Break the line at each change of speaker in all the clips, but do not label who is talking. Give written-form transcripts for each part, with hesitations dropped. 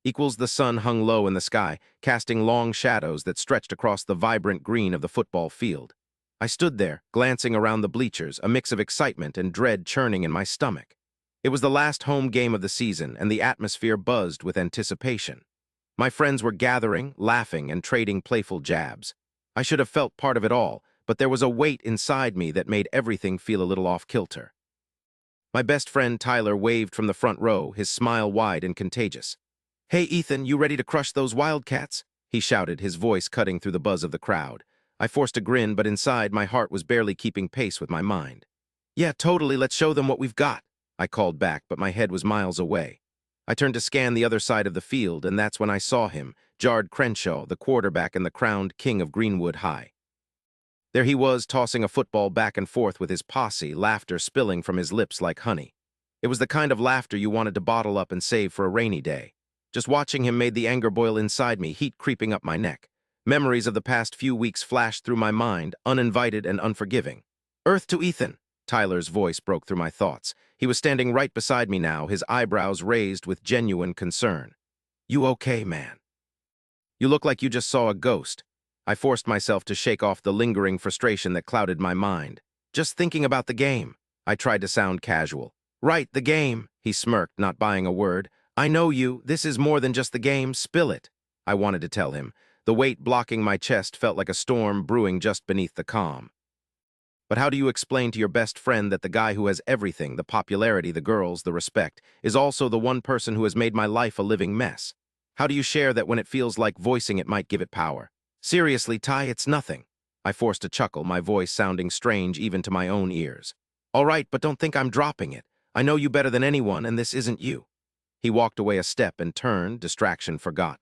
equals the sun hung low in the sky, casting long shadows that stretched across the vibrant green of the football field. I stood there, glancing around the bleachers, a mix of excitement and dread churning in my stomach. It was the last home game of the season, and the atmosphere buzzed with anticipation. My friends were gathering, laughing, and trading playful jabs. I should have felt part of it all, but there was a weight inside me that made everything feel a little off-kilter. My best friend Tyler waved from the front row, his smile wide and contagious. "Hey, Ethan, you ready to crush those Wildcats?" he shouted, his voice cutting through the buzz of the crowd. I forced a grin, but inside, my heart was barely keeping pace with my mind. "Yeah, totally, let's show them what we've got," I called back, but my head was miles away. I turned to scan the other side of the field, and that's when I saw him, Jard Crenshaw, the quarterback and the crowned king of Greenwood High. There he was, tossing a football back and forth with his posse, laughter spilling from his lips like honey. It was the kind of laughter you wanted to bottle up and save for a rainy day. Just watching him made the anger boil inside me, heat creeping up my neck. Memories of the past few weeks flashed through my mind, uninvited and unforgiving. "Earth to Ethan!" Tyler's voice broke through my thoughts. He was standing right beside me now, his eyebrows raised with genuine concern. "You okay, man? You look like you just saw a ghost." I forced myself to shake off the lingering frustration that clouded my mind. "Just thinking about the game." I tried to sound casual. "Right, the game," he smirked, not buying a word. "I know you. This is more than just the game. Spill it." I wanted to tell him. The weight blocking my chest felt like a storm brewing just beneath the calm. But how do you explain to your best friend that the guy who has everything, the popularity, the girls, the respect, is also the one person who has made my life a living mess? How do you share that when it feels like voicing it might give it power? "Seriously, Ty, it's nothing." I forced a chuckle, my voice sounding strange even to my own ears. "All right, but don't think I'm dropping it. I know you better than anyone, and this isn't you." He walked away a step and turned, distraction forgot.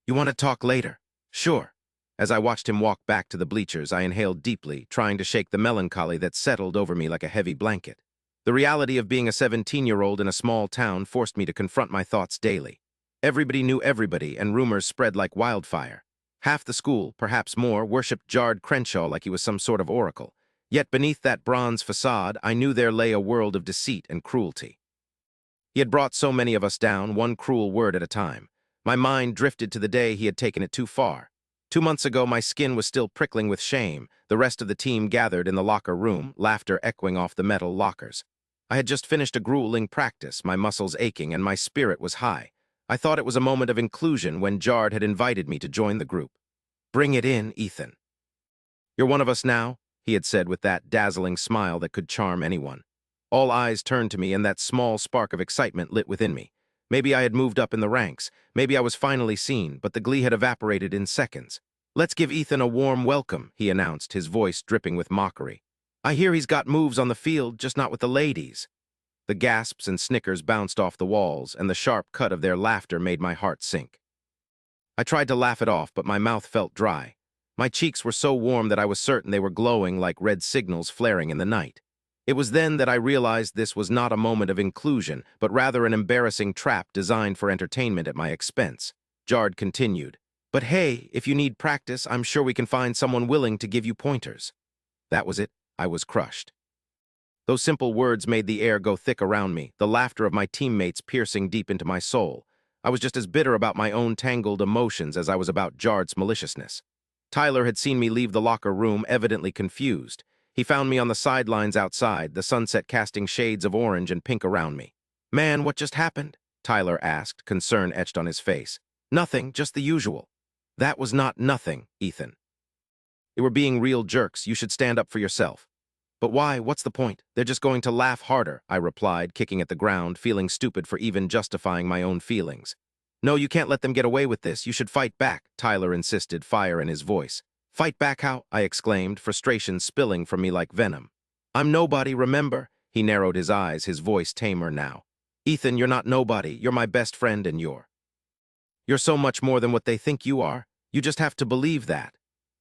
"You want to talk later?" "Sure." As I watched him walk back to the bleachers, I inhaled deeply, trying to shake the melancholy that settled over me like a heavy blanket. The reality of being a 17-year-old in a small town forced me to confront my thoughts daily. Everybody knew everybody, and rumors spread like wildfire. Half the school, perhaps more, worshipped Jard Crenshaw like he was some sort of oracle. Yet beneath that bronze facade, I knew there lay a world of deceit and cruelty. He had brought so many of us down, one cruel word at a time. My mind drifted to the day he had taken it too far. 2 months ago, my skin was still prickling with shame. The rest of the team gathered in the locker room, laughter echoing off the metal lockers. I had just finished a grueling practice, my muscles aching, and my spirit was high. I thought it was a moment of inclusion when Jard had invited me to join the group. "Bring it in, Ethan. You're one of us now," he had said with that dazzling smile that could charm anyone. All eyes turned to me, and that small spark of excitement lit within me. Maybe I had moved up in the ranks. Maybe I was finally seen, but the glee had evaporated in seconds. "Let's give Ethan a warm welcome," he announced, his voice dripping with mockery. "I hear he's got moves on the field, just not with the ladies." The gasps and snickers bounced off the walls, and the sharp cut of their laughter made my heart sink. I tried to laugh it off, but my mouth felt dry. My cheeks were so warm that I was certain they were glowing like red signals flaring in the night. It was then that I realized this was not a moment of inclusion, but rather an embarrassing trap designed for entertainment at my expense. Jard continued, "But hey, if you need practice, I'm sure we can find someone willing to give you pointers." That was it. I was crushed. Those simple words made the air go thick around me, the laughter of my teammates piercing deep into my soul. I was just as bitter about my own tangled emotions as I was about Jard's maliciousness. Tyler had seen me leave the locker room, evidently confused. He found me on the sidelines outside, the sunset casting shades of orange and pink around me. "Man, what just happened?" Tyler asked, concern etched on his face. "Nothing, just the usual." "That was not nothing, Ethan. They were being real jerks. You should stand up for yourself." "But why? What's the point? They're just going to laugh harder," I replied, kicking at the ground, feeling stupid for even justifying my own feelings. "No, you can't let them get away with this. You should fight back," Tyler insisted, fire in his voice. "Fight back how?" I exclaimed, frustration spilling from me like venom. "I'm nobody, remember?" He narrowed his eyes, his voice tamer now. "Ethan, you're not nobody. You're my best friend, and you're so much more than what they think you are. You just have to believe that."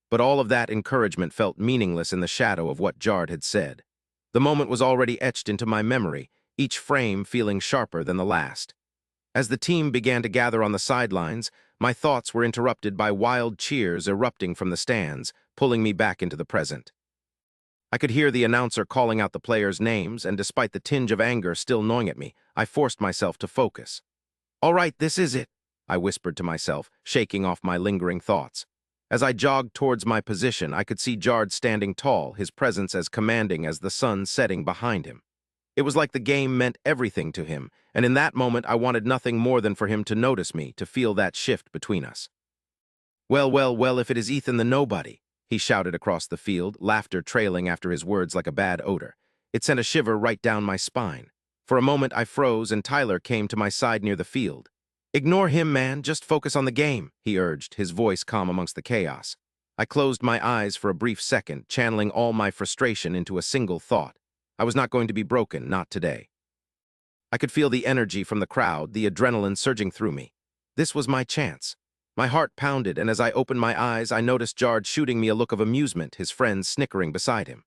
But all of that encouragement felt meaningless in the shadow of what Jard had said. The moment was already etched into my memory, each frame feeling sharper than the last. As the team began to gather on the sidelines, my thoughts were interrupted by wild cheers erupting from the stands, pulling me back into the present. I could hear the announcer calling out the players' names, and despite the tinge of anger still gnawing at me, I forced myself to focus. All right, this is it, I whispered to myself, shaking off my lingering thoughts. As I jogged towards my position, I could see Jard standing tall, his presence as commanding as the sun setting behind him. It was like the game meant everything to him, and in that moment I wanted nothing more than for him to notice me, to feel that shift between us. Well, well, well, if it is Ethan the nobody, he shouted across the field, laughter trailing after his words like a bad odor. It sent a shiver right down my spine. For a moment I froze and Tyler came to my side near the field. Ignore him, man, just focus on the game, he urged, his voice calm amongst the chaos. I closed my eyes for a brief second, channeling all my frustration into a single thought. I was not going to be broken, not today. I could feel the energy from the crowd, the adrenaline surging through me. This was my chance. My heart pounded, and as I opened my eyes, I noticed Jard shooting me a look of amusement, his friends snickering beside him.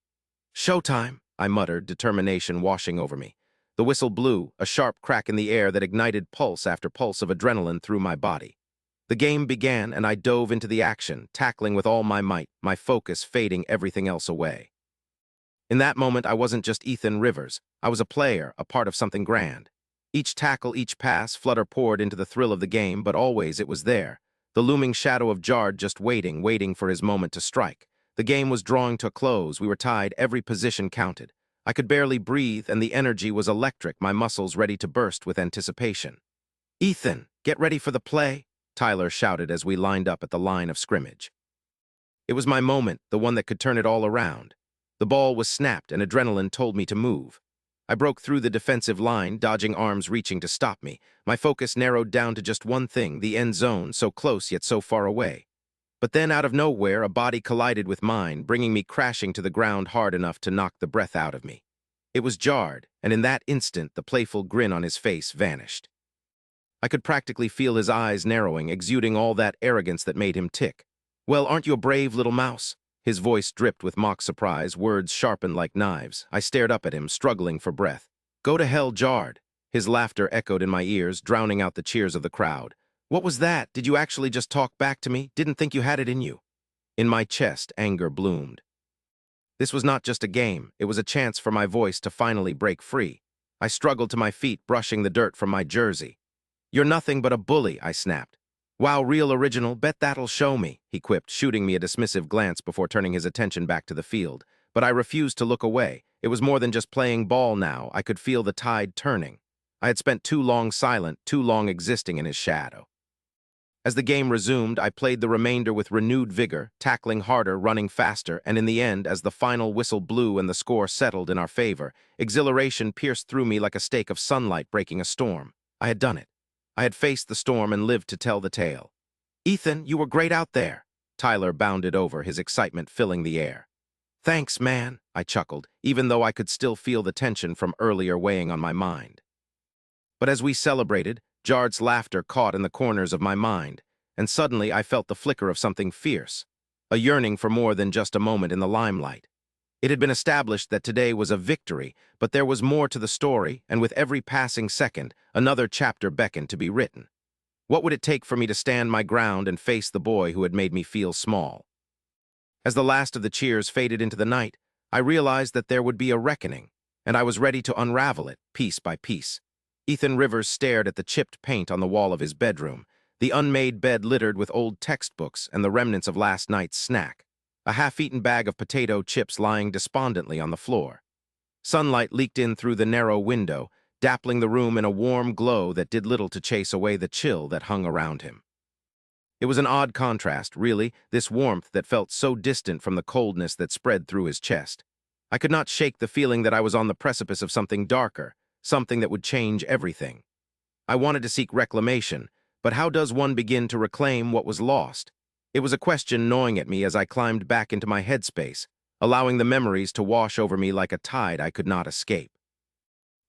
Showtime, I muttered, determination washing over me. The whistle blew, a sharp crack in the air that ignited pulse after pulse of adrenaline through my body. The game began, and I dove into the action, tackling with all my might, my focus fading everything else away. In that moment, I wasn't just Ethan Rivers. I was a player, a part of something grand. Each tackle, each pass, flutter poured into the thrill of the game, but always it was there. The looming shadow of Jard just waiting for his moment to strike. The game was drawing to a close. We were tied. Every position counted. I could barely breathe, and the energy was electric, my muscles ready to burst with anticipation. "Ethan, get ready for the play," Tyler shouted as we lined up at the line of scrimmage. It was my moment, the one that could turn it all around. The ball was snapped, and adrenaline told me to move. I broke through the defensive line, dodging arms reaching to stop me. My focus narrowed down to just one thing, the end zone, so close yet so far away. But then, out of nowhere, a body collided with mine, bringing me crashing to the ground hard enough to knock the breath out of me. It was Jard, and in that instant, the playful grin on his face vanished. I could practically feel his eyes narrowing, exuding all that arrogance that made him tick. "Well, aren't you a brave little mouse?" His voice dripped with mock surprise, words sharpened like knives. I stared up at him, struggling for breath. "Go to hell, Jard." His laughter echoed in my ears, drowning out the cheers of the crowd. "What was that? Did you actually just talk back to me? Didn't think you had it in you." In my chest, anger bloomed. This was not just a game. It was a chance for my voice to finally break free. I struggled to my feet, brushing the dirt from my jersey. "You're nothing but a bully," I snapped. "Wow, real original, bet that'll show me," he quipped, shooting me a dismissive glance before turning his attention back to the field. But I refused to look away. It was more than just playing ball now. I could feel the tide turning. I had spent too long silent, too long existing in his shadow. As the game resumed, I played the remainder with renewed vigor, tackling harder, running faster, and in the end, as the final whistle blew and the score settled in our favor, exhilaration pierced through me like a stake of sunlight breaking a storm. I had done it. I had faced the storm and lived to tell the tale. "Ethan, you were great out there." Tyler bounded over, his excitement filling the air. "Thanks, man," I chuckled, even though I could still feel the tension from earlier weighing on my mind. But as we celebrated, Jard's laughter caught in the corners of my mind, and suddenly I felt the flicker of something fierce, a yearning for more than just a moment in the limelight. It had been established that today was a victory, but there was more to the story, and with every passing second, another chapter beckoned to be written. What would it take for me to stand my ground and face the boy who had made me feel small? As the last of the cheers faded into the night, I realized that there would be a reckoning, and I was ready to unravel it, piece by piece. Ethan Rivers stared at the chipped paint on the wall of his bedroom, the unmade bed littered with old textbooks and the remnants of last night's snack, a half-eaten bag of potato chips lying despondently on the floor. Sunlight leaked in through the narrow window, dappling the room in a warm glow that did little to chase away the chill that hung around him. It was an odd contrast, really, this warmth that felt so distant from the coldness that spread through his chest. I could not shake the feeling that I was on the precipice of something darker, something that would change everything. I wanted to seek reclamation, but how does one begin to reclaim what was lost? It was a question gnawing at me as I climbed back into my headspace, allowing the memories to wash over me like a tide I could not escape.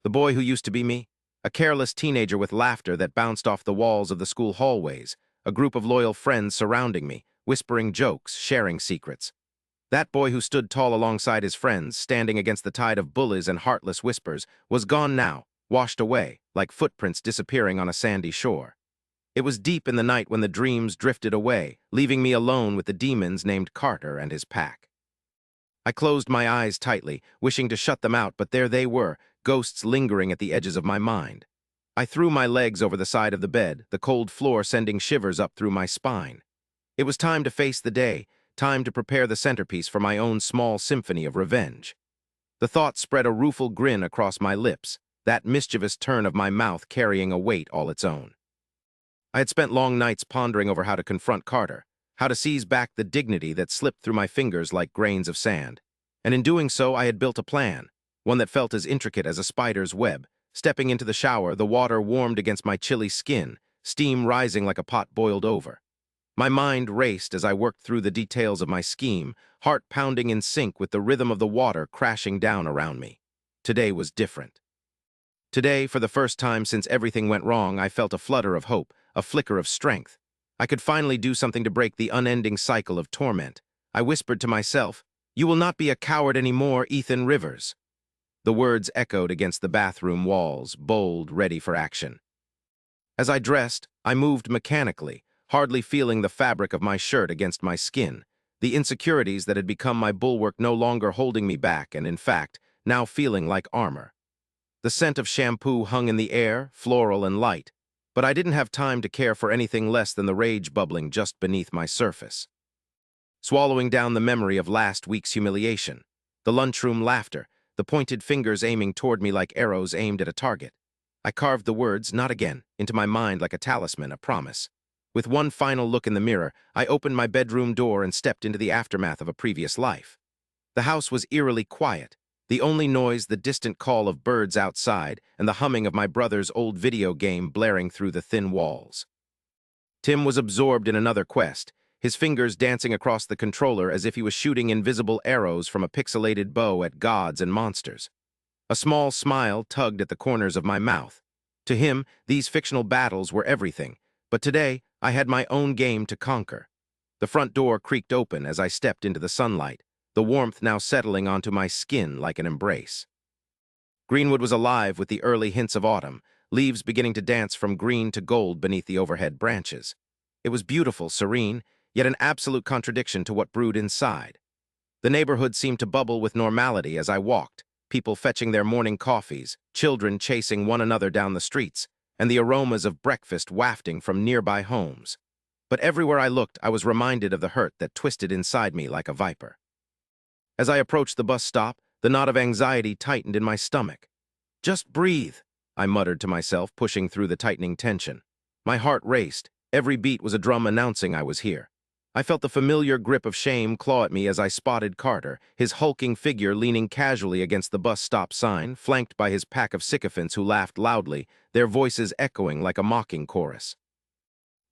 The boy who used to be me, a careless teenager with laughter that bounced off the walls of the school hallways, a group of loyal friends surrounding me, whispering jokes, sharing secrets. That boy who stood tall alongside his friends, standing against the tide of bullies and heartless whispers, was gone now, washed away, like footprints disappearing on a sandy shore. It was deep in the night when the dreams drifted away, leaving me alone with the demons named Carter and his pack. I closed my eyes tightly, wishing to shut them out, but there they were, ghosts lingering at the edges of my mind. I threw my legs over the side of the bed, the cold floor sending shivers up through my spine. It was time to face the day, time to prepare the centerpiece for my own small symphony of revenge. The thought spread a rueful grin across my lips, that mischievous turn of my mouth carrying a weight all its own. I had spent long nights pondering over how to confront Carter, how to seize back the dignity that slipped through my fingers like grains of sand. And in doing so, I had built a plan, one that felt as intricate as a spider's web. Stepping into the shower, the water warmed against my chilly skin, steam rising like a pot boiled over. My mind raced as I worked through the details of my scheme, heart pounding in sync with the rhythm of the water crashing down around me. Today was different. Today, for the first time since everything went wrong, I felt a flutter of hope, a flicker of strength. I could finally do something to break the unending cycle of torment. I whispered to myself, "You will not be a coward anymore, Ethan Rivers." The words echoed against the bathroom walls, bold, ready for action. As I dressed, I moved mechanically, hardly feeling the fabric of my shirt against my skin, the insecurities that had become my bulwark no longer holding me back and, in fact, now feeling like armor. The scent of shampoo hung in the air, floral and light, but I didn't have time to care for anything less than the rage bubbling just beneath my surface. Swallowing down the memory of last week's humiliation, the lunchroom laughter, the pointed fingers aiming toward me like arrows aimed at a target. I carved the words, "not again," into my mind like a talisman, a promise. With one final look in the mirror, I opened my bedroom door and stepped into the aftermath of a previous life. The house was eerily quiet, the only noise the distant call of birds outside and the humming of my brother's old video game blaring through the thin walls. Tim was absorbed in another quest, his fingers dancing across the controller as if he was shooting invisible arrows from a pixelated bow at gods and monsters. A small smile tugged at the corners of my mouth. To him, these fictional battles were everything, but today I had my own game to conquer. The front door creaked open as I stepped into the sunlight, the warmth now settling onto my skin like an embrace. Greenwood was alive with the early hints of autumn, leaves beginning to dance from green to gold beneath the overhead branches. It was beautiful, serene, yet an absolute contradiction to what brewed inside. The neighborhood seemed to bubble with normality as I walked, people fetching their morning coffees, children chasing one another down the streets, and the aromas of breakfast wafting from nearby homes. But everywhere I looked, I was reminded of the hurt that twisted inside me like a viper. As I approached the bus stop, the knot of anxiety tightened in my stomach. "Just breathe," I muttered to myself, pushing through the tightening tension. My heart raced. Every beat was a drum announcing I was here. I felt the familiar grip of shame claw at me as I spotted Carter, his hulking figure leaning casually against the bus stop sign, flanked by his pack of sycophants who laughed loudly, their voices echoing like a mocking chorus.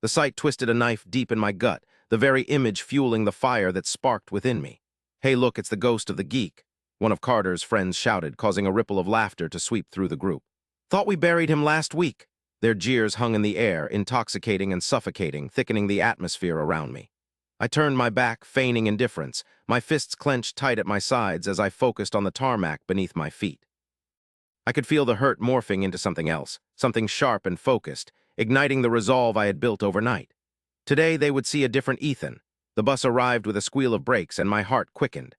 The sight twisted a knife deep in my gut, the very image fueling the fire that sparked within me. "Hey, look, it's the ghost of the geek," one of Carter's friends shouted, causing a ripple of laughter to sweep through the group. "Thought we buried him last week." Their jeers hung in the air, intoxicating and suffocating, thickening the atmosphere around me. I turned my back, feigning indifference, my fists clenched tight at my sides as I focused on the tarmac beneath my feet. I could feel the hurt morphing into something else, something sharp and focused, igniting the resolve I had built overnight. Today they would see a different Ethan. The bus arrived with a squeal of brakes and my heart quickened.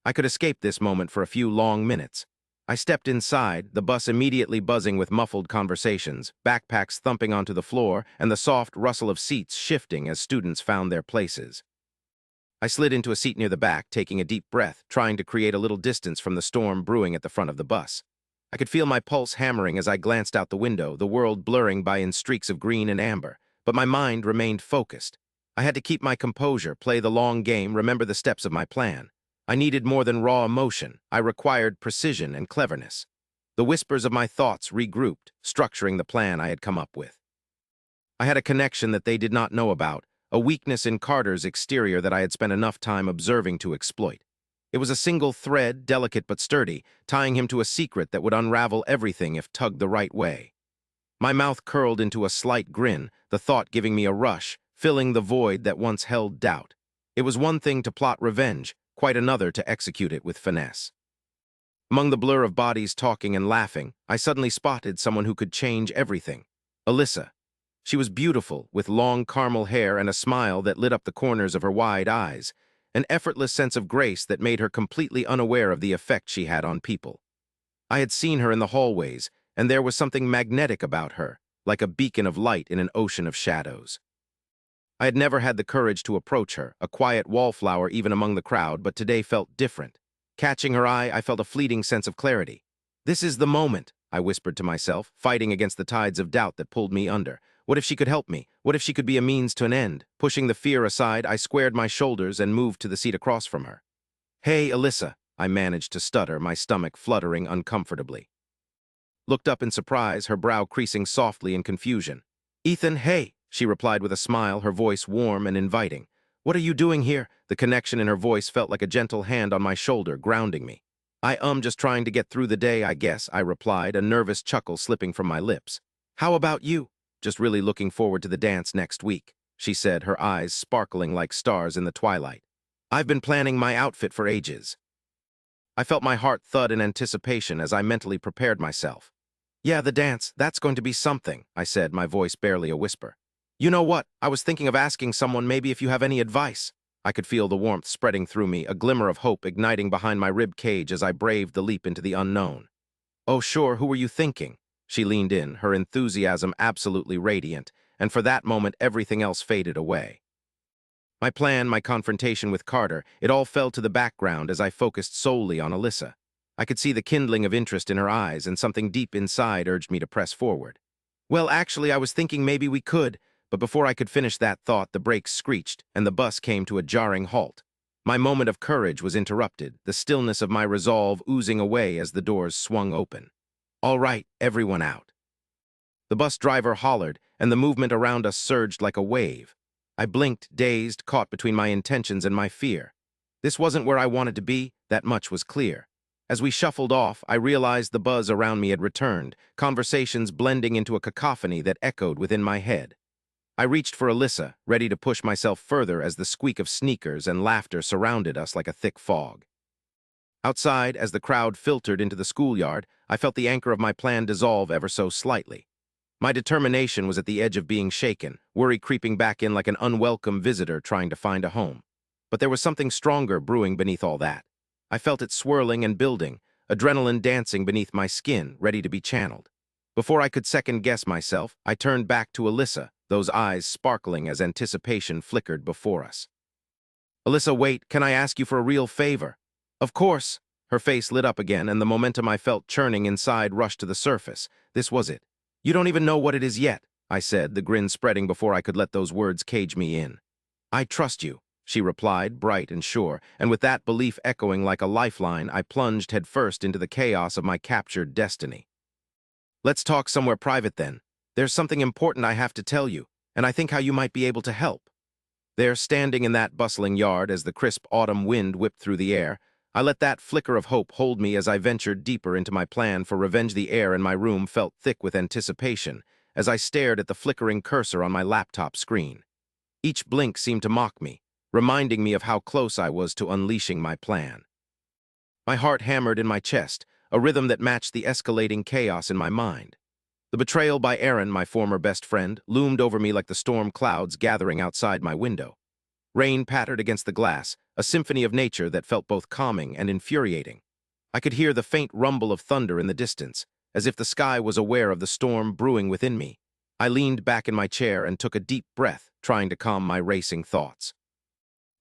I could escape this moment for a few long minutes. I stepped inside, the bus immediately buzzing with muffled conversations, backpacks thumping onto the floor, and the soft rustle of seats shifting as students found their places. I slid into a seat near the back, taking a deep breath, trying to create a little distance from the storm brewing at the front of the bus. I could feel my pulse hammering as I glanced out the window, the world blurring by in streaks of green and amber, but my mind remained focused. I had to keep my composure, play the long game, remember the steps of my plan. I needed more than raw emotion. I required precision and cleverness. The whispers of my thoughts regrouped, structuring the plan I had come up with. I had a connection that they did not know about, a weakness in Carter's exterior that I had spent enough time observing to exploit. It was a single thread, delicate but sturdy, tying him to a secret that would unravel everything if tugged the right way. My mouth curled into a slight grin, the thought giving me a rush, filling the void that once held doubt. It was one thing to plot revenge, quite another to execute it with finesse. Among the blur of bodies talking and laughing, I suddenly spotted someone who could change everything. Alyssa. She was beautiful, with long caramel hair and a smile that lit up the corners of her wide eyes, an effortless sense of grace that made her completely unaware of the effect she had on people. I had seen her in the hallways, and there was something magnetic about her, like a beacon of light in an ocean of shadows. I had never had the courage to approach her, a quiet wallflower even among the crowd, but today felt different. Catching her eye, I felt a fleeting sense of clarity. "This is the moment," I whispered to myself, fighting against the tides of doubt that pulled me under. What if she could help me? What if she could be a means to an end? Pushing the fear aside, I squared my shoulders and moved to the seat across from her. "Hey, Alyssa," I managed to stutter, my stomach fluttering uncomfortably. Looked up in surprise, her brow creasing softly in confusion. "Ethan, hey," she replied with a smile, her voice warm and inviting. "What are you doing here?" The connection in her voice felt like a gentle hand on my shoulder, grounding me. Just trying to get through the day, I guess," I replied, a nervous chuckle slipping from my lips. "How about you?" "Just really looking forward to the dance next week," she said, her eyes sparkling like stars in the twilight. "I've been planning my outfit for ages." I felt my heart thud in anticipation as I mentally prepared myself. "Yeah, the dance, that's going to be something," I said, my voice barely a whisper. "You know what? I was thinking of asking someone maybe if you have any advice." I could feel the warmth spreading through me, a glimmer of hope igniting behind my rib cage as I braved the leap into the unknown. "Oh, sure, who were you thinking?" She leaned in, her enthusiasm absolutely radiant, and for that moment everything else faded away. My plan, my confrontation with Carter, it all fell to the background as I focused solely on Alyssa. I could see the kindling of interest in her eyes, and something deep inside urged me to press forward. "Well, actually, I was thinking maybe we could," but before I could finish that thought, the brakes screeched, and the bus came to a jarring halt. My moment of courage was interrupted, the stillness of my resolve oozing away as the doors swung open. "All right, everyone out." The bus driver hollered, and the movement around us surged like a wave. I blinked, dazed, caught between my intentions and my fear. This wasn't where I wanted to be, that much was clear. As we shuffled off, I realized the buzz around me had returned, conversations blending into a cacophony that echoed within my head. I reached for Alyssa, ready to push myself further as the squeak of sneakers and laughter surrounded us like a thick fog. Outside, as the crowd filtered into the schoolyard, I felt the anchor of my plan dissolve ever so slightly. My determination was at the edge of being shaken, worry creeping back in like an unwelcome visitor trying to find a home. But there was something stronger brewing beneath all that. I felt it swirling and building, adrenaline dancing beneath my skin, ready to be channeled. Before I could second-guess myself, I turned back to Alyssa, those eyes sparkling as anticipation flickered before us. "Alyssa, wait, can I ask you for a real favor?" "Of course." Her face lit up again, and the momentum I felt churning inside rushed to the surface. This was it. "You don't even know what it is yet," I said, the grin spreading before I could let those words cage me in. "I trust you," she replied, bright and sure, and with that belief echoing like a lifeline, I plunged headfirst into the chaos of my captured destiny. "Let's talk somewhere private then. There's something important I have to tell you, and I think how you might be able to help." There, standing in that bustling yard as the crisp autumn wind whipped through the air, I let that flicker of hope hold me as I ventured deeper into my plan for revenge. The air in my room felt thick with anticipation as I stared at the flickering cursor on my laptop screen. Each blink seemed to mock me, reminding me of how close I was to unleashing my plan. My heart hammered in my chest, a rhythm that matched the escalating chaos in my mind. The betrayal by Aaron, my former best friend, loomed over me like the storm clouds gathering outside my window. Rain pattered against the glass, a symphony of nature that felt both calming and infuriating. I could hear the faint rumble of thunder in the distance, as if the sky was aware of the storm brewing within me. I leaned back in my chair and took a deep breath, trying to calm my racing thoughts.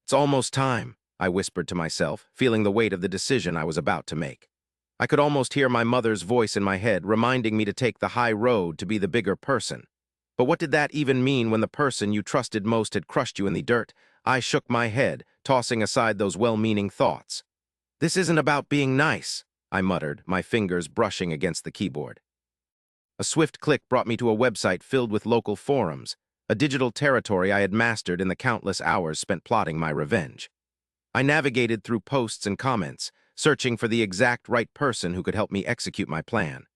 "It's almost time," I whispered to myself, feeling the weight of the decision I was about to make. I could almost hear my mother's voice in my head, reminding me to take the high road, to be the bigger person. But what did that even mean when the person you trusted most had crushed you in the dirt? I shook my head, tossing aside those well-meaning thoughts. "This isn't about being nice," I muttered, my fingers brushing against the keyboard. A swift click brought me to a website filled with local forums, a digital territory I had mastered in the countless hours spent plotting my revenge. I navigated through posts and comments, searching for the exact right person who could help me execute my plan.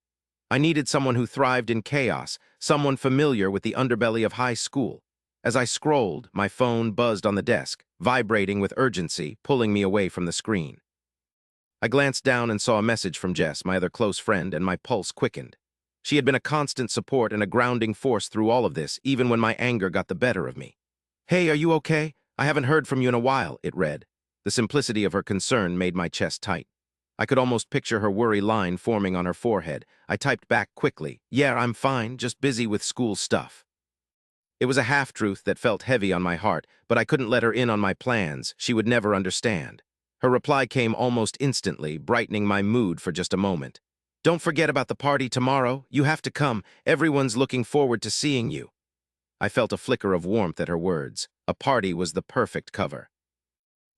I needed someone who thrived in chaos, someone familiar with the underbelly of high school. As I scrolled, my phone buzzed on the desk, vibrating with urgency, pulling me away from the screen. I glanced down and saw a message from Jess, my other close friend, and my pulse quickened. She had been a constant support and a grounding force through all of this, even when my anger got the better of me. "Hey, are you okay? I haven't heard from you in a while," it read. The simplicity of her concern made my chest tight. I could almost picture her worry line forming on her forehead. I typed back quickly, "Yeah, I'm fine, just busy with school stuff." It was a half-truth that felt heavy on my heart, but I couldn't let her in on my plans. She would never understand. Her reply came almost instantly, brightening my mood for just a moment. "Don't forget about the party tomorrow. You have to come. Everyone's looking forward to seeing you." I felt a flicker of warmth at her words. A party was the perfect cover.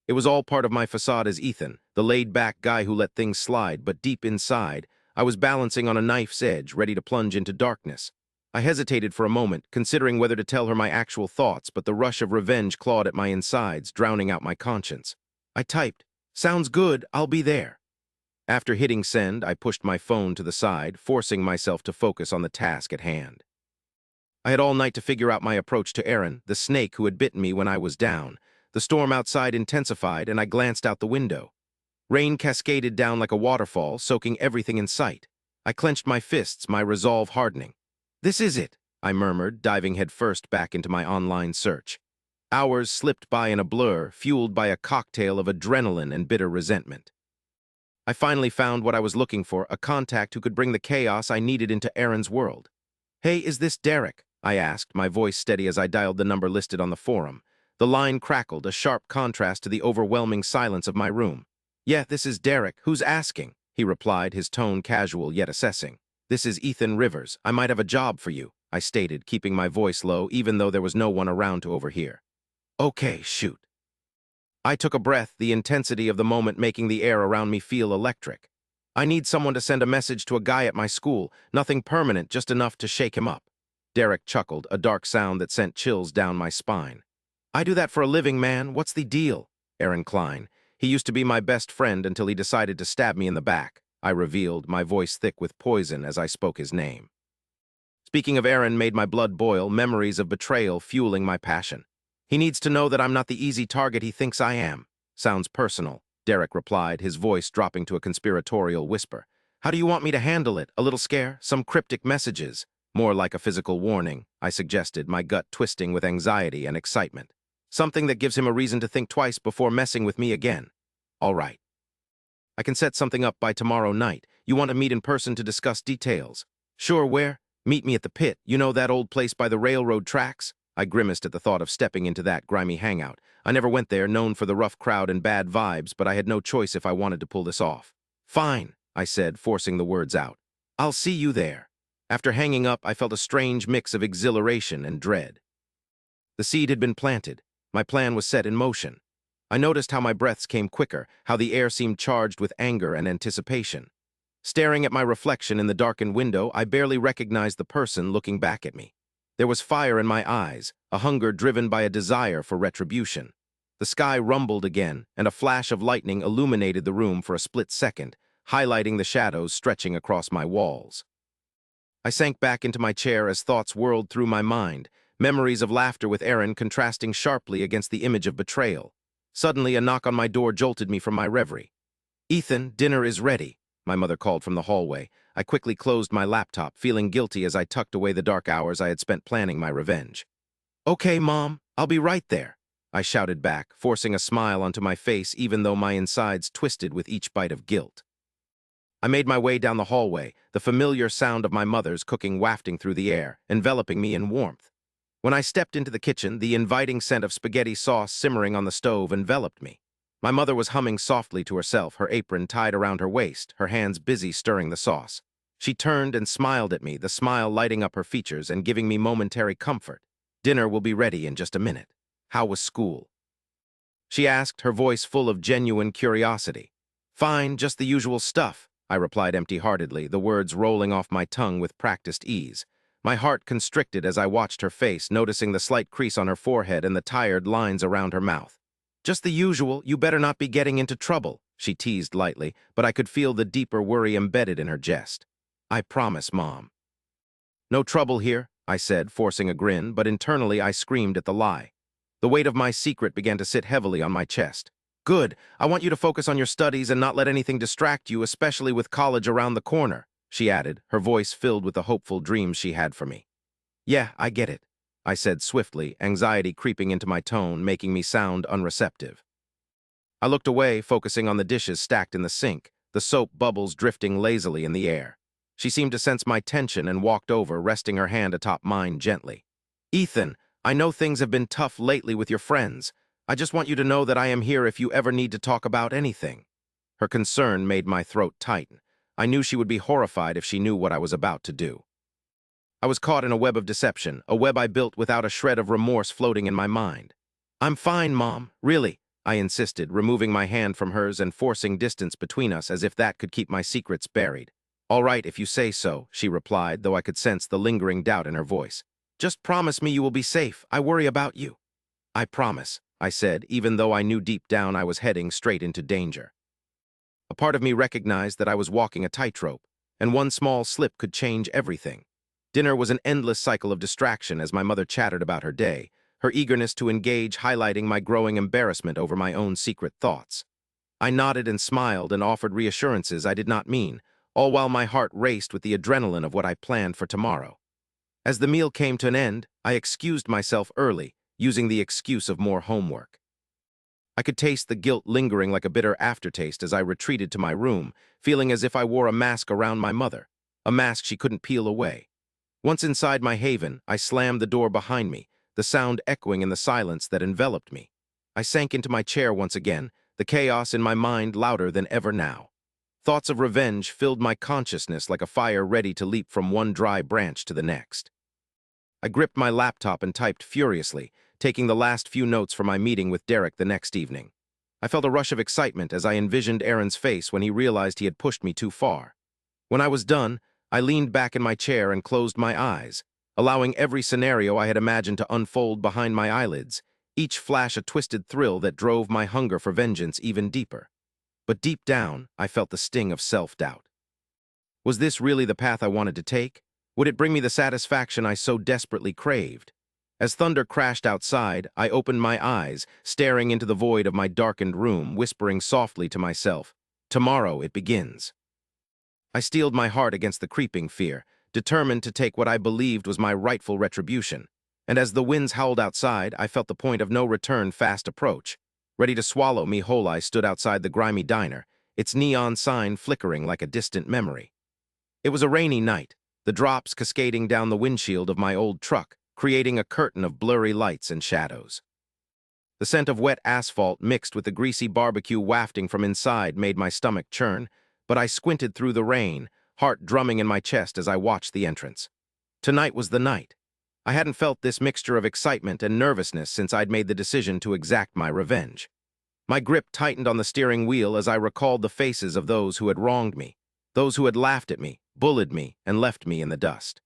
It was all part of my facade as Ethan, the laid-back guy who let things slide, but deep inside, I was balancing on a knife's edge, ready to plunge into darkness. I hesitated for a moment, considering whether to tell her my actual thoughts, but the rush of revenge clawed at my insides, drowning out my conscience. I typed, "Sounds good, I'll be there." After hitting send, I pushed my phone to the side, forcing myself to focus on the task at hand. I had all night to figure out my approach to Aaron, the snake who had bitten me when I was down. The storm outside intensified, and I glanced out the window. Rain cascaded down like a waterfall, soaking everything in sight. I clenched my fists, my resolve hardening. "This is it," I murmured, diving headfirst back into my online search. Hours slipped by in a blur, fueled by a cocktail of adrenaline and bitter resentment. I finally found what I was looking for, a contact who could bring the chaos I needed into Aaron's world. "Hey, is this Derek?" I asked, my voice steady as I dialed the number listed on the forum. The line crackled, a sharp contrast to the overwhelming silence of my room. "Yeah, this is Derek. Who's asking?" he replied, his tone casual yet assessing. "This is Ethan Rivers. I might have a job for you," I stated, keeping my voice low even though there was no one around to overhear. "Okay, shoot." I took a breath, the intensity of the moment making the air around me feel electric. "I need someone to send a message to a guy at my school. Nothing permanent, just enough to shake him up." Derek chuckled, a dark sound that sent chills down my spine. "I do that for a living, man. What's the deal?" "Aaron Klein. He used to be my best friend until he decided to stab me in the back," I revealed, my voice thick with poison as I spoke his name. Speaking of Aaron made my blood boil, memories of betrayal fueling my passion. "He needs to know that I'm not the easy target he thinks I am." "Sounds personal," Derek replied, his voice dropping to a conspiratorial whisper. "How do you want me to handle it? A little scare? Some cryptic messages?" "More like a physical warning," I suggested, my gut twisting with anxiety and excitement. "Something that gives him a reason to think twice before messing with me again." "All right. I can set something up by tomorrow night. You want to meet in person to discuss details?" "Sure, where?" "Meet me at the pit. You know that old place by the railroad tracks?" I grimaced at the thought of stepping into that grimy hangout. I never went there, known for the rough crowd and bad vibes, but I had no choice if I wanted to pull this off. "Fine," I said, forcing the words out. "I'll see you there." After hanging up, I felt a strange mix of exhilaration and dread. The seed had been planted. My plan was set in motion. I noticed how my breaths came quicker, how the air seemed charged with anger and anticipation. Staring at my reflection in the darkened window, I barely recognized the person looking back at me. There was fire in my eyes, a hunger driven by a desire for retribution. The sky rumbled again, and a flash of lightning illuminated the room for a split second, highlighting the shadows stretching across my walls. I sank back into my chair as thoughts whirled through my mind, memories of laughter with Aaron contrasting sharply against the image of betrayal. Suddenly, a knock on my door jolted me from my reverie. "Ethan, dinner is ready," my mother called from the hallway. I quickly closed my laptop, feeling guilty as I tucked away the dark hours I had spent planning my revenge. "Okay, Mom, I'll be right there," I shouted back, forcing a smile onto my face even though my insides twisted with each bite of guilt. I made my way down the hallway, the familiar sound of my mother's cooking wafting through the air, enveloping me in warmth. When I stepped into the kitchen, the inviting scent of spaghetti sauce simmering on the stove enveloped me. My mother was humming softly to herself, her apron tied around her waist, her hands busy stirring the sauce. She turned and smiled at me, the smile lighting up her features and giving me momentary comfort. "Dinner will be ready in just a minute. How was school?" she asked, her voice full of genuine curiosity. "Fine, just the usual stuff," I replied empty-heartedly, the words rolling off my tongue with practiced ease. My heart constricted as I watched her face, noticing the slight crease on her forehead and the tired lines around her mouth. "Just the usual, you better not be getting into trouble," she teased lightly, but I could feel the deeper worry embedded in her jest. "I promise, Mom." "No trouble here," I said, forcing a grin, but internally I screamed at the lie. The weight of my secret began to sit heavily on my chest. "Good. I want you to focus on your studies and not let anything distract you, especially with college around the corner," she added, her voice filled with the hopeful dreams she had for me. "Yeah, I get it," I said swiftly, anxiety creeping into my tone, making me sound unreceptive. I looked away, focusing on the dishes stacked in the sink. the soap bubbles drifting lazily in the air. She seemed to sense my tension and walked over, resting her hand atop mine gently. "Ethan, I know things have been tough lately with your friends. I just want you to know that I am here if you ever need to talk about anything." Her concern made my throat tighten. I knew she would be horrified if she knew what I was about to do. I was caught in a web of deception, a web I built without a shred of remorse floating in my mind. "I'm fine, Mom. Really," I insisted, removing my hand from hers and forcing distance between us as if that could keep my secrets buried. "All right, if you say so," she replied, though I could sense the lingering doubt in her voice. "Just promise me you will be safe. I worry about you." "I promise," I said, even though I knew deep down I was heading straight into danger. A part of me recognized that I was walking a tightrope, and one small slip could change everything. Dinner was an endless cycle of distraction as my mother chattered about her day, her eagerness to engage highlighting my growing embarrassment over my own secret thoughts. I nodded and smiled and offered reassurances I did not mean, all while my heart raced with the adrenaline of what I planned for tomorrow. As the meal came to an end, I excused myself early, using the excuse of more homework. I could taste the guilt lingering like a bitter aftertaste as I retreated to my room, feeling as if I wore a mask around my mother, a mask she couldn't peel away. Once inside my haven, I slammed the door behind me, the sound echoing in the silence that enveloped me. I sank into my chair once again, the chaos in my mind louder than ever now. Thoughts of revenge filled my consciousness like a fire ready to leap from one dry branch to the next. I gripped my laptop and typed furiously, taking the last few notes for my meeting with Derek the next evening. I felt a rush of excitement as I envisioned Aaron's face when he realized he had pushed me too far. When I was done, I leaned back in my chair and closed my eyes, allowing every scenario I had imagined to unfold behind my eyelids, each flash a twisted thrill that drove my hunger for vengeance even deeper. But deep down, I felt the sting of self-doubt. Was this really the path I wanted to take? Would it bring me the satisfaction I so desperately craved? As thunder crashed outside, I opened my eyes, staring into the void of my darkened room, whispering softly to myself, "Tomorrow it begins." I steeled my heart against the creeping fear, determined to take what I believed was my rightful retribution. And as the winds howled outside, I felt the point of no return fast approach. Ready to swallow me whole, I stood outside the grimy diner, its neon sign flickering like a distant memory. It was a rainy night, the drops cascading down the windshield of my old truck, creating a curtain of blurry lights and shadows. The scent of wet asphalt mixed with the greasy barbecue wafting from inside made my stomach churn, but I squinted through the rain, heart drumming in my chest as I watched the entrance. Tonight was the night. I hadn't felt this mixture of excitement and nervousness since I'd made the decision to exact my revenge. My grip tightened on the steering wheel as I recalled the faces of those who had wronged me, those who had laughed at me, bullied me, and left me in the dust.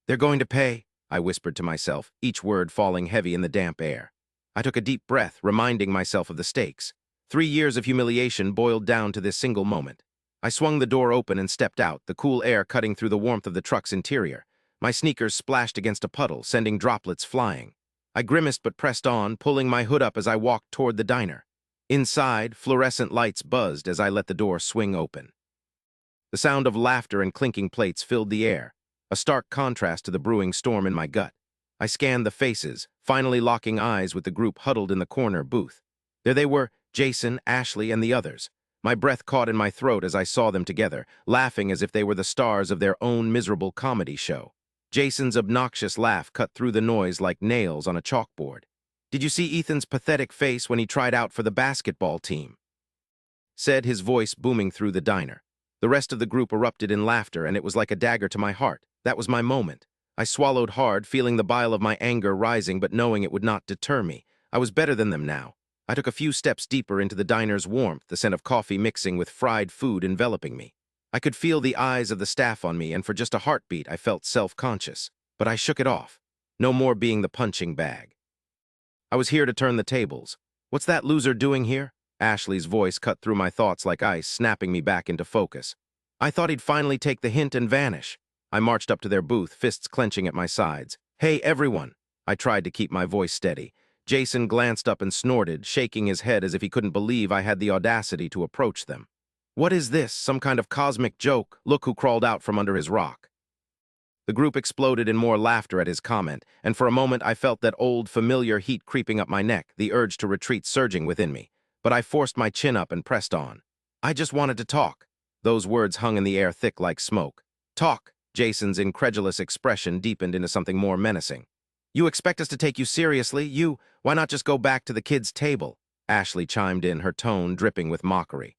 "They're going to pay," I whispered to myself, each word falling heavy in the damp air. I took a deep breath, reminding myself of the stakes. 3 years of humiliation boiled down to this single moment. I swung the door open and stepped out, the cool air cutting through the warmth of the truck's interior. My sneakers splashed against a puddle, sending droplets flying. I grimaced but pressed on, pulling my hood up as I walked toward the diner. Inside, fluorescent lights buzzed as I let the door swing open. The sound of laughter and clinking plates filled the air, a stark contrast to the brewing storm in my gut. I scanned the faces, finally locking eyes with the group huddled in the corner booth. There they were, Jason, Ashley, and the others. My breath caught in my throat as I saw them together, laughing as if they were the stars of their own miserable comedy show. Jason's obnoxious laugh cut through the noise like nails on a chalkboard. "Did you see Ethan's pathetic face when he tried out for the basketball team?" said, his voice booming through the diner. The rest of the group erupted in laughter, and it was like a dagger to my heart. That was my moment. I swallowed hard, feeling the bile of my anger rising but knowing it would not deter me. I was better than them now. I took a few steps deeper into the diner's warmth, the scent of coffee mixing with fried food enveloping me. I could feel the eyes of the staff on me, and for just a heartbeat I felt self-conscious. But I shook it off. No more being the punching bag. I was here to turn the tables. "What's that loser doing here?" Ashley's voice cut through my thoughts like ice, snapping me back into focus. I thought he'd finally take the hint and vanish. I marched up to their booth, fists clenching at my sides. "Hey, everyone!" I tried to keep my voice steady. Jason glanced up and snorted, shaking his head as if he couldn't believe I had the audacity to approach them. "What is this, some kind of cosmic joke? Look who crawled out from under his rock." The group exploded in more laughter at his comment, and for a moment I felt that old, familiar heat creeping up my neck, the urge to retreat surging within me. But I forced my chin up and pressed on. I just wanted to talk. Those words hung in the air thick like smoke. Talk. Jason's incredulous expression deepened into something more menacing. You expect us to take you seriously? Why not just go back to the kids' table? Ashley chimed in, her tone dripping with mockery.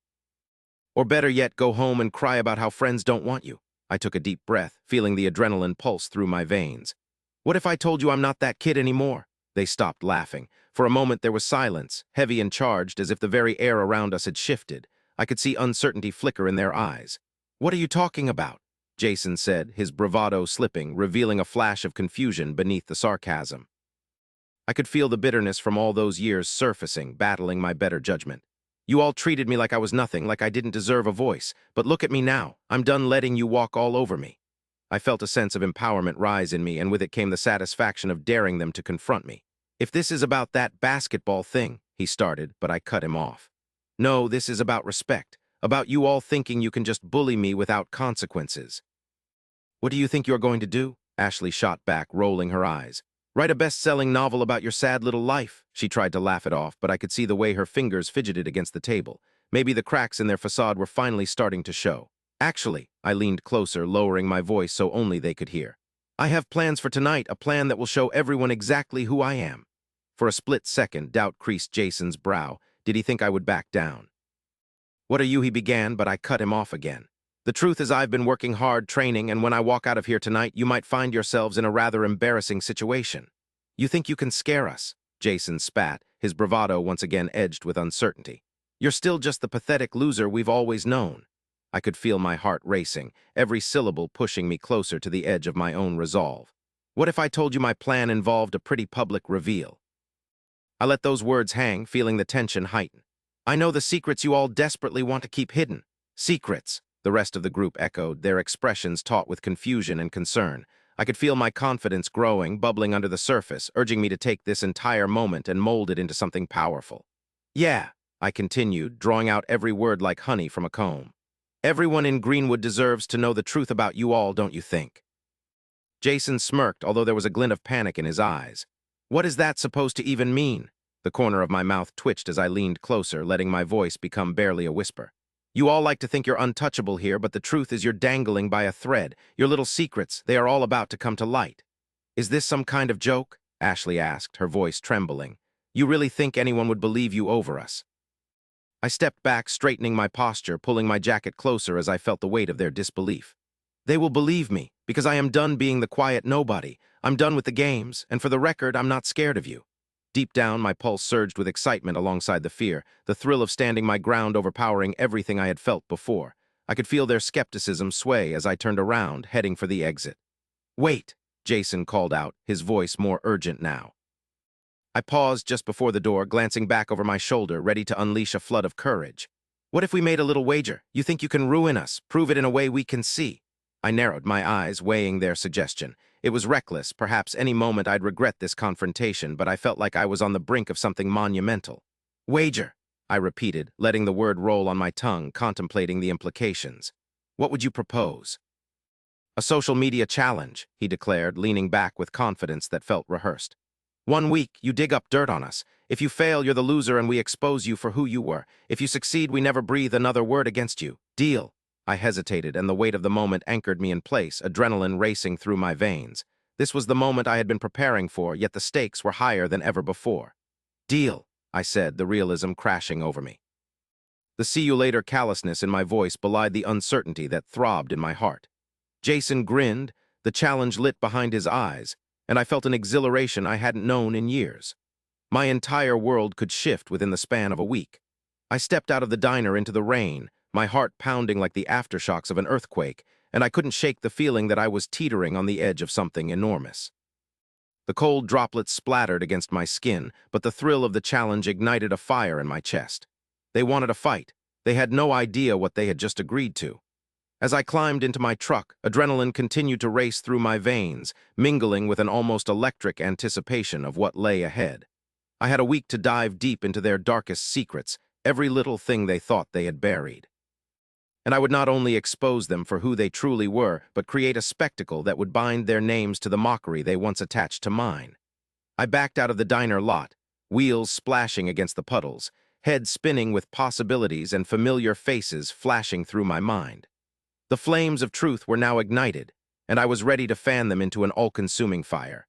Or better yet, go home and cry about how friends don't want you. I took a deep breath, feeling the adrenaline pulse through my veins. What if I told you I'm not that kid anymore? They stopped laughing. For a moment there was silence, heavy and charged as if the very air around us had shifted. I could see uncertainty flicker in their eyes. What are you talking about? Jason said, his bravado slipping, revealing a flash of confusion beneath the sarcasm. I could feel the bitterness from all those years surfacing, battling my better judgment. You all treated me like I was nothing, like I didn't deserve a voice. But look at me now. I'm done letting you walk all over me. I felt a sense of empowerment rise in me, and with it came the satisfaction of daring them to confront me. If this is about that basketball thing, he started, but I cut him off. No, this is about respect, about you all thinking you can just bully me without consequences. What do you think you're going to do? Ashley shot back, rolling her eyes. Write a best-selling novel about your sad little life. She tried to laugh it off, but I could see the way her fingers fidgeted against the table. Maybe the cracks in their facade were finally starting to show. Actually, I leaned closer, lowering my voice so only they could hear. I have plans for tonight, a plan that will show everyone exactly who I am. For a split second, doubt creased Jason's brow. Did he think I would back down? What are you, he began, but I cut him off again. The truth is I've been working hard, training, and when I walk out of here tonight, you might find yourselves in a rather embarrassing situation. You think you can scare us? Jason spat, his bravado once again edged with uncertainty. You're still just the pathetic loser we've always known. I could feel my heart racing, every syllable pushing me closer to the edge of my own resolve. What if I told you my plan involved a pretty public reveal? I let those words hang, feeling the tension heighten. I know the secrets you all desperately want to keep hidden. Secrets. The rest of the group echoed, their expressions taut with confusion and concern. I could feel my confidence growing, bubbling under the surface, urging me to take this entire moment and mold it into something powerful. Yeah, I continued, drawing out every word like honey from a comb. Everyone in Greenwood deserves to know the truth about you all, don't you think? Jason smirked, although there was a glint of panic in his eyes. What is that supposed to even mean? The corner of my mouth twitched as I leaned closer, letting my voice become barely a whisper. You all like to think you're untouchable here, but the truth is you're dangling by a thread. Your little secrets, they are all about to come to light. Is this some kind of joke? Ashley asked, her voice trembling. You really think anyone would believe you over us? I stepped back, straightening my posture, pulling my jacket closer as I felt the weight of their disbelief. They will believe me, because I am done being the quiet nobody. I'm done with the games, and for the record, I'm not scared of you. Deep down, my pulse surged with excitement alongside the fear, the thrill of standing my ground overpowering everything I had felt before. I could feel their skepticism sway as I turned around, heading for the exit. Wait, Jason called out, his voice more urgent now. I paused just before the door, glancing back over my shoulder, ready to unleash a flood of courage. What if we made a little wager? You think you can ruin us, prove it in a way we can see? I narrowed my eyes, weighing their suggestion. It was reckless, perhaps any moment I'd regret this confrontation, but I felt like I was on the brink of something monumental. Wager, I repeated, letting the word roll on my tongue, contemplating the implications. What would you propose? A social media challenge, he declared, leaning back with confidence that felt rehearsed. 1 week, you dig up dirt on us. If you fail, you're the loser and we expose you for who you were. If you succeed, we never breathe another word against you. Deal. I hesitated, and the weight of the moment anchored me in place, adrenaline racing through my veins. This was the moment I had been preparing for, yet the stakes were higher than ever before. Deal, I said, the realism crashing over me. The see-you-later callousness in my voice belied the uncertainty that throbbed in my heart. Jason grinned, the challenge lit behind his eyes, and I felt an exhilaration I hadn't known in years. My entire world could shift within the span of a week. I stepped out of the diner into the rain, my heart pounding like the aftershocks of an earthquake, and I couldn't shake the feeling that I was teetering on the edge of something enormous. The cold droplets splattered against my skin, but the thrill of the challenge ignited a fire in my chest. They wanted a fight. They had no idea what they had just agreed to. As I climbed into my truck, adrenaline continued to race through my veins, mingling with an almost electric anticipation of what lay ahead. I had a week to dive deep into their darkest secrets, every little thing they thought they had buried. And I would not only expose them for who they truly were, but create a spectacle that would bind their names to the mockery they once attached to mine. I backed out of the diner lot, wheels splashing against the puddles, head spinning with possibilities and familiar faces flashing through my mind. The flames of truth were now ignited, and I was ready to fan them into an all-consuming fire.